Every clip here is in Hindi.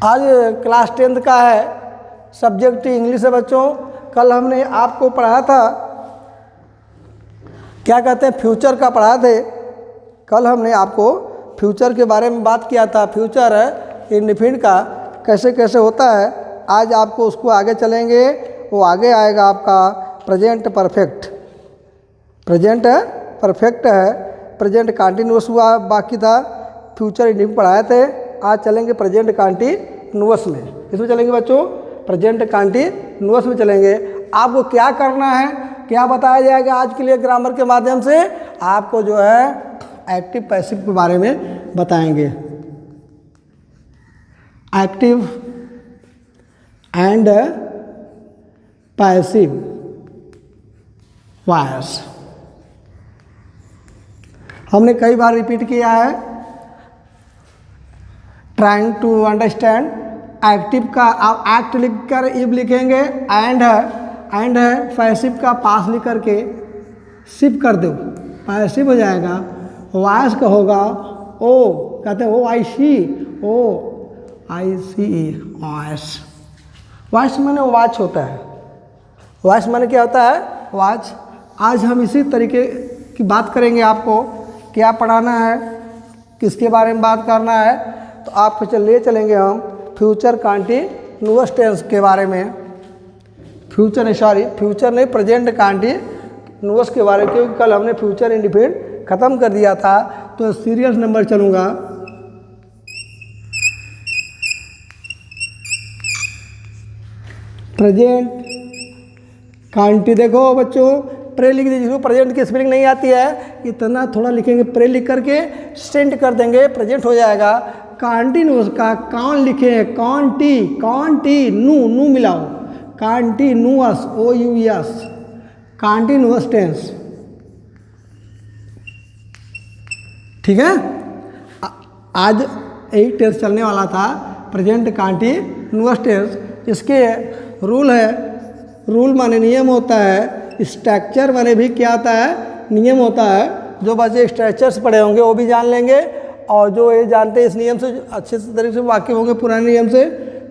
आज क्लास 10th का है, सब्जेक्ट इंग्लिश है बच्चों। कल हमने आपको पढ़ाया था, क्या कहते हैं, फ्यूचर का पढ़ाए थे। कल हमने आपको फ्यूचर के बारे में बात किया था, फ्यूचर है इंडिफिनिट का कैसे कैसे होता है। आज आपको उसको आगे चलेंगे, वो आगे आएगा आपका प्रेजेंट परफेक्ट। प्रेजेंट है परफेक्ट है, प्रेजेंट कंटिन्यूअस हुआ बाकी था, फ्यूचर इंडिफिनिट पढ़ाए थे। आज चलेंगे प्रेजेंट कंटिन्यूअस में। इसमें चलेंगे बच्चों, प्रेजेंट कंटिन्यूअस में चलेंगे। आपको क्या करना है, क्या बताया जाएगा आज के लिए ग्रामर के माध्यम से, आपको जो है एक्टिव पैसिव के बारे में बताएंगे। एक्टिव एंड पैसिव वॉइस हमने कई बार रिपीट किया है। ट्राइंग टू अंडरस्टैंड, एक्टिव का आप एक्ट लिख कर इव लिखेंगे, एंड है पैसिव का पास लिख करके सिप कर दो, पैसिव हो जाएगा। वॉइस का होगा ओ, कहते हैं ओ आई सी, ओ आई सी वॉइस। वॉइस माने वॉच होता है, वॉइस माने क्या होता है, वॉच। आज हम इसी तरीके की बात करेंगे। आपको क्या पढ़ाना है, किसके बारे में बात करना है, तो आपको ले चलेंगे हम फ्यूचर कंटिन्यूअस टेंस के बारे में। फ्यूचर नहीं, प्रेजेंट कंटिन्यूअस के बारे में, क्योंकि कल हमने फ्यूचर इंडिफिनिट ख़त्म कर दिया था। तो सीरियल नंबर चलूँगा। प्रेजेंट कंटी, देखो बच्चों प्रे लिख दीजिए। प्रेजेंट की स्पेलिंग नहीं आती है, इतना थोड़ा लिखेंगे, प्रे लिख करके स्टेंट कर देंगे, प्रेजेंट हो जाएगा। कंटिन्यूअस का कौन लिखे, कॉन्टी नू मिलाओ, कंटिन्यूअस ओ यू एस, कंटिन्यूअस टेंस। ठीक है, आज एक टेंस चलने वाला था, प्रेजेंट कंटिन्यूअस टेंस। इसके रूल है, रूल माने नियम होता है, स्ट्रक्चर माने भी क्या होता है, नियम होता है। जो बच्चे स्ट्रक्चर्स पढ़े होंगे वो भी जान लेंगे, और जो ये जानते हैं इस नियम से अच्छे से तरीके से वाकिफ होंगे पुराने नियम से।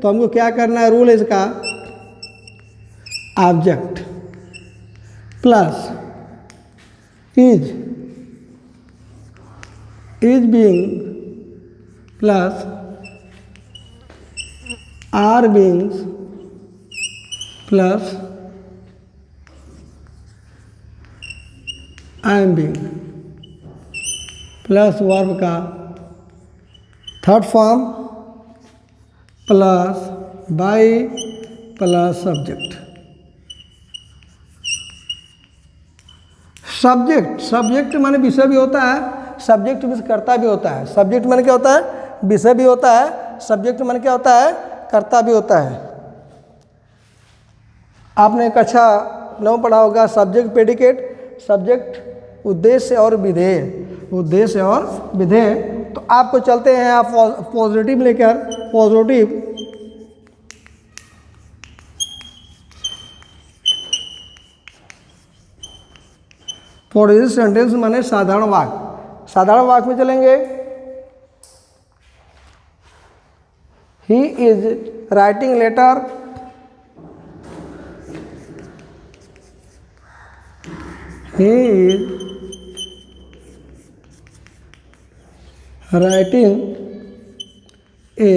तो हमको क्या करना है, रूल है इसका, object plus is being plus are beings plus I am being plus verb का third form plus by plus subject. Subject माने विषय भी होता है, सब्जेक्ट मीन्स कर्ता भी होता है। सब्जेक्ट माने क्या होता है, विषय भी होता है, सब्जेक्ट माने क्या होता है, कर्ता भी होता है। आपने कक्षा 9 पढ़ा होगा, सब्जेक्ट प्रेडिकेट, सब्जेक्ट उद्देश्य और विधेय, उद्देश्य और विधेय। तो आपको चलते हैं आप पॉजिटिव लेकर, पॉजिटिव पॉजिटिव सेंटेंस माने साधारण वाक्य। साधारण वाक्य में चलेंगे, he is writing letter, he is writing a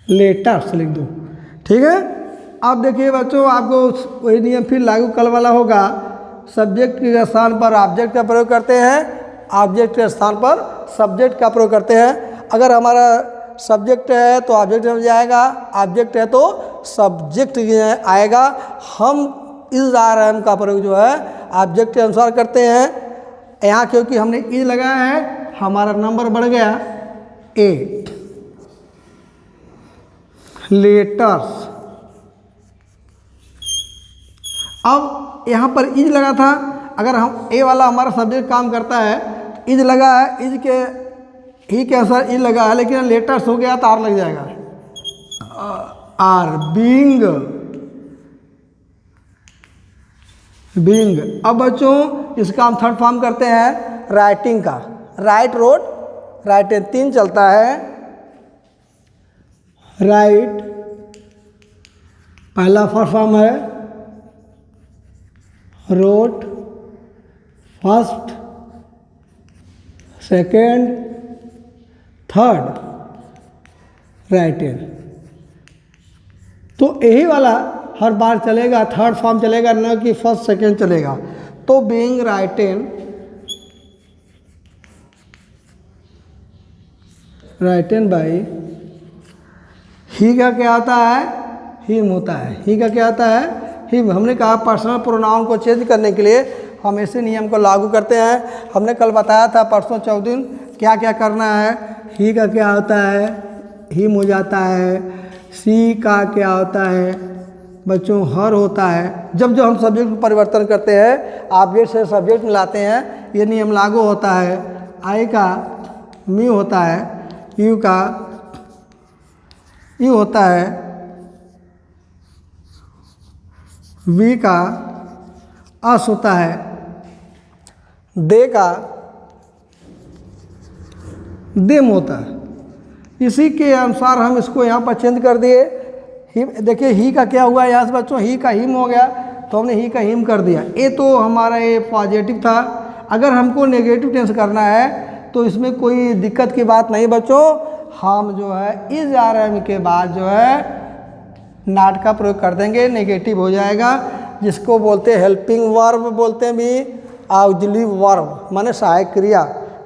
letter से लिख दो। ठीक है, अब देखिए बच्चों, आपको वही नियम फिर लागू कल वाला होगा। सब्जेक्ट के स्थान पर ऑब्जेक्ट का प्रयोग करते हैं, ऑब्जेक्ट के स्थान पर सब्जेक्ट का प्रयोग करते हैं। अगर हमारा सब्जेक्ट है तो ऑब्जेक्ट हो जाएगा, ऑब्जेक्ट है तो सब्जेक्ट आएगा। हम इज आर एम का प्रयोग जो है ऑब्जेक्ट के अनुसार करते हैं। यहाँ क्योंकि हमने इज लगाया है, हमारा नंबर बढ़ गया 8। लेटर्स, अब यहाँ पर इज लगा था, अगर हम ए वाला हमारा सब्जेक्ट काम करता है, इज लगा है, इज के ही के अनुसार इज लगा है, लेकिन लेटर्स हो गया तो आर लग जाएगा, आर बीइंग। अब बच्चों इसका हम थर्ड फॉर्म करते हैं राइटिंग का, राइट रोड राइट 3 चलता है, राइट, पहला फर्स्ट फॉर्म है wrote, first, second, third, writed. तो यही वाला हर बार चलेगा, थर्ड फॉर्म चलेगा, न कि फर्स्ट सेकेंड चलेगा। तो बीइंग राइटेन बाई ही का क्या आता है, हिम होता है। ही का क्या आता है, हिम। हमने कहा पर्सनल प्रोनाउन को चेंज करने के लिए हम ऐसे नियम को लागू करते हैं। हमने कल बताया था परसों 14 दिन क्या क्या करना है। ही का क्या होता है, हिम हो जाता है। सी का क्या होता है बच्चों, हर होता है। जब हम सब्जेक्ट में परिवर्तन करते हैं, ऑब्जेक्ट से सब्जेक्ट मिलाते हैं, ये नियम लागू होता है। आई का मी होता है, यू का यू होता है, वी का अस होता है, दे का देम होता है। इसी के अनुसार हम इसको यहाँ पर चेंज कर दिए। ही, देखिए ही का क्या हुआ यहाँ से बच्चों, ही का हिम हो गया, तो हमने ही का हिम कर दिया। ये तो हमारा ये पॉजिटिव था। अगर हमको नेगेटिव टेंस करना है तो इसमें कोई दिक्कत की बात नहीं बच्चों। हम जो है इस आर के बाद जो है नॉट का प्रयोग कर देंगे, नेगेटिव हो जाएगा। जिसको बोलते हैं हेल्पिंग वर्ब बोलते हैं भी, ऑक्सिलरी वर्ब माने सहायक क्रिया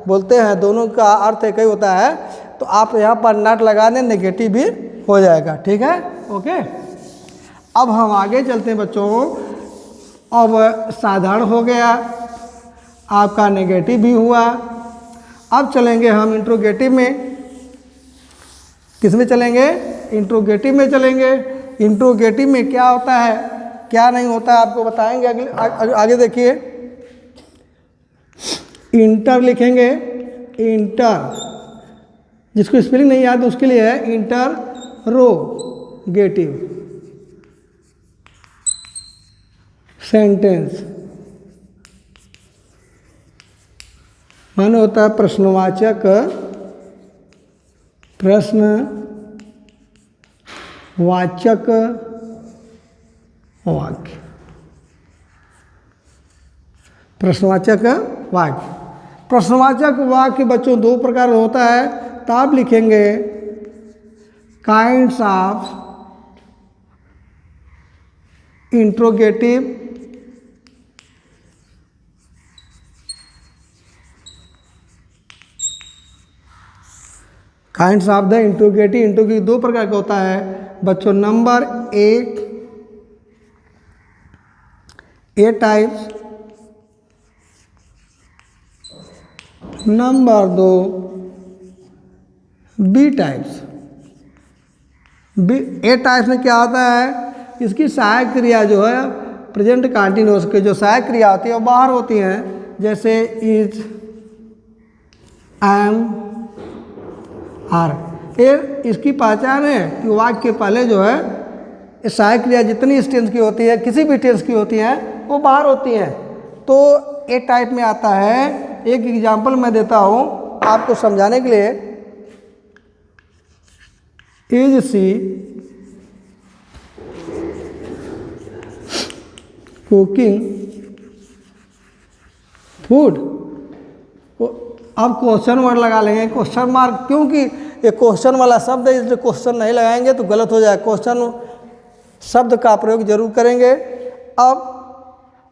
बोलते हैं। दोनों का अर्थ एक ही होता है। तो आप यहाँ पर नॉट लगा दें, नेगेटिव भी हो जाएगा। ठीक है, ओके। अब हम आगे चलते हैं बच्चों। अब साधारण हो गया, आपका नेगेटिव भी हुआ। अब चलेंगे हम इंट्रोगेटिव में। किस में चलेंगे, इंट्रोगेटिव में चलेंगे। इंट्रोगेटिव में क्या होता है क्या नहीं होता है आपको बताएंगे आगे देखिए। इंटर लिखेंगे, इंटर, जिसको स्पेलिंग नहीं याद उसके लिए है इंटररोगेटिव सेंटेंस। माने होता है प्रश्नवाचक, प्रश्नवाचक वाक्य। प्रश्नवाचक वाक्य, प्रश्नवाचक वाक्य बच्चों दो प्रकार होता है। तो आप लिखेंगे kinds of interrogative kinds of the interrogative. Interrogative दो प्रकार का होता है बच्चों। नंबर एक ए टाइप्स, नंबर दो बी टाइप्स। ए टाइप्स में क्या होता है, इसकी सहायक क्रिया जो है प्रेजेंट कंटिन्यूअस के जो सहायक क्रिया होती है वो बाहर होती हैं। जैसे इज, एम, आर। ये इसकी पहचान है कि वाक्य के पहले जो है सहायक क्रिया जितनी इस टेंस की होती है, किसी भी टेंस की होती हैं, वो बाहर होती हैं। तो ए टाइप में आता है। एक एग्जाम्पल मैं देता हूँ आपको समझाने के लिए। Is she cooking food. अब क्वेश्चन वर्ड लगा लेंगे, क्वेश्चन मार्क, क्योंकि ये क्वेश्चन वाला शब्द है, इसलिए क्वेश्चन नहीं लगाएंगे तो गलत हो जाए। क्वेश्चन शब्द का प्रयोग जरूर करेंगे। अब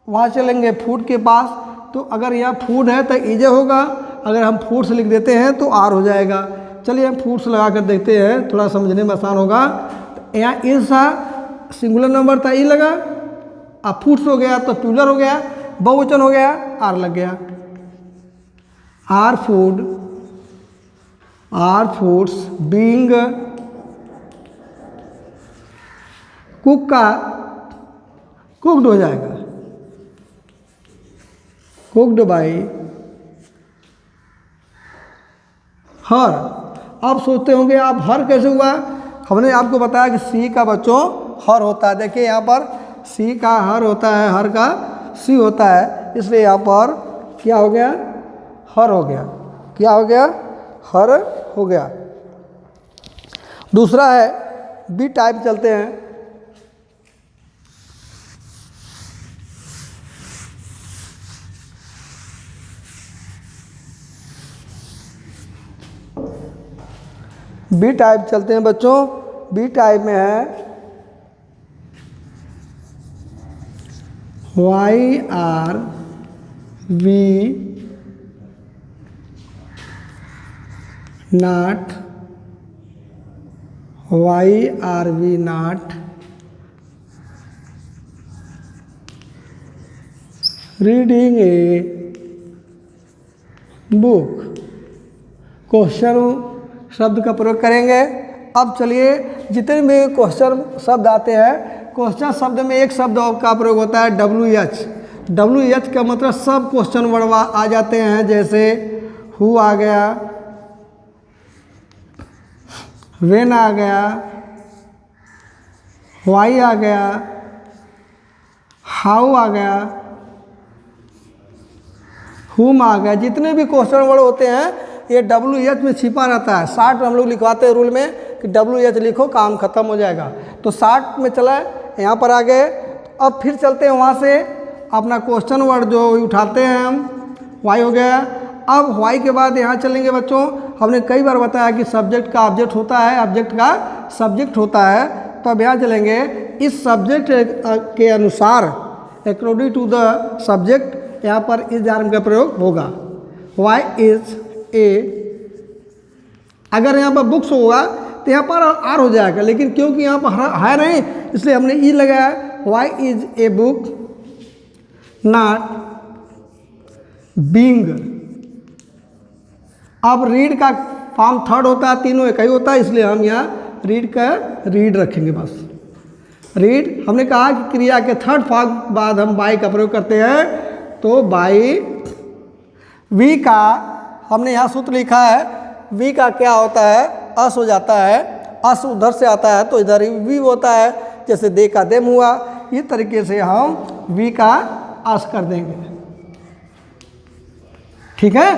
वहाँ चलेंगे फूड के पास। तो अगर यहाँ फूड है तो इजे होगा, अगर हम फूड्स लिख देते हैं तो आर हो जाएगा। चलिए हम फूड्स लगा कर देखते हैं, थोड़ा समझने में आसान होगा। तो यहाँ इज था, सिंगुलर नंबर था, ई लगा। अब फूड्स हो गया तो प्लूरल हो गया, बहुवचन हो गया, आर लग गया। Are food, are foods being cook का कुक्ड हो जाएगा, कुक्ड बाई हर। अब सोचते होंगे आप हर कैसे हुआ। हमने आपको बताया कि सी का बच्चों हर होता है। देखिए यहाँ पर सी का हर होता है, हर का सी होता है, इसलिए यहाँ पर क्या हो गया, हर हो गया। क्या हो गया, हर हो गया। दूसरा है बी टाइप चलते हैं। बी टाइप चलते हैं बच्चों। बी टाइप में है why are we not, why are we not reading a book. Question शब्द का प्रयोग करेंगे। अब चलिए जितने भी क्वेश्चन शब्द आते हैं, क्वेश्चन शब्द में एक शब्द का प्रयोग होता है WH। WH का मतलब सब क्वेश्चन वर्ड आ जाते हैं, जैसे हु आ गया, व्हेन आ गया, व्हाई आ गया, हाउ आ गया, हुम आ गया। जितने भी क्वेश्चन वर्ड होते हैं ये WH में छिपा रहता है। 60 हम लोग लिखवाते हैं रूल में कि WH लिखो, काम खत्म हो जाएगा। तो 60 में चला, यहाँ पर आ गए। अब फिर चलते हैं वहाँ से अपना क्वेश्चन वर्ड जो उठाते हैं हम, वाई हो गया। अब वाई के बाद यहाँ चलेंगे बच्चों, हमने कई बार बताया कि सब्जेक्ट का ऑब्जेक्ट होता है, ऑब्जेक्ट का सब्जेक्ट होता है। तो अब यहाँ चलेंगे, इस सब्जेक्ट के अनुसार, अकॉर्डिंग टू द सब्जेक्ट, यहाँ पर इस जार्म का प्रयोग होगा। वाई इज ए, अगर यहाँ पर बुक्स होगा तो यहाँ पर आर हो जाएगा, लेकिन क्योंकि यहाँ पर है नहीं इसलिए हमने ई लगाया। Why is a book not being. अब रीड का फॉर्म थर्ड होता है, तीनों एक ही होता है, इसलिए हम यहाँ रीड का रीड रखेंगे बस। रीड हमने कहा कि क्रिया के थर्ड फॉर्म बाद हम बाई का प्रयोग करते हैं, तो बाई। वी का हमने यहाँ सूत्र लिखा है, वी का क्या होता है, अस हो जाता है। अस उधर से आता है तो इधर वी होता है, जैसे दे का देम हुआ। इस तरीके से हम वी का अस कर देंगे, ठीक है।